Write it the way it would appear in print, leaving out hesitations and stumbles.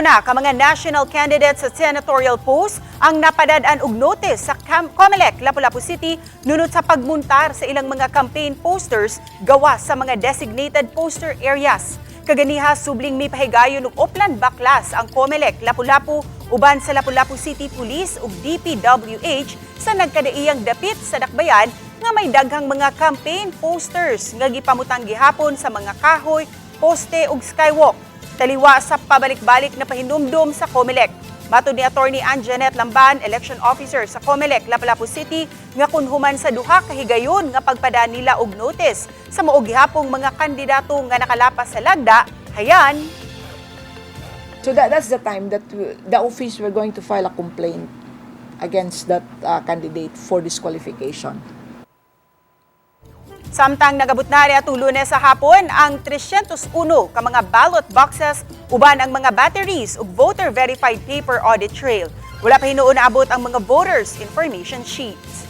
Pipilo na ka mga national candidates sa senatorial post ang napadad-an og notice sa COMELEC Lapu-Lapu City nunot sa pagmontar sa ilang mga campaign posters gawas sa mga designated poster areas. Kaganiha subling may pahigayon og Oplan Baklas ang COMELEC Lapu-Lapu uban sa Lapu-Lapu City Police ug DPWH sa nagkadaiyang dapit sa dakbayan nga may daghang mga campaign posters nga gipamutang gihapon sa mga kahoy, poste ug skywalk. Taliwa sa pabalik-balik na pahinumdum sa COMELEC. Matod ni Attorney Janet Lamban, Election Officer sa COMELEC Lapu-Lapu City, nga kunhuman sa duha ka higayon nga pagpada nila og notice sa maog gihapong mga kandidato nga nakalapas sa lagda, hayan. So that's the time that the office were going to file a complaint against that candidate for disqualification. Samtang nagabot na rin at Lunes sa hapon ang 301 ka mga ballot boxes uban ang mga batteries ug voter verified paper audit trail. Wala pa hinuon naabot ang mga voters information sheets.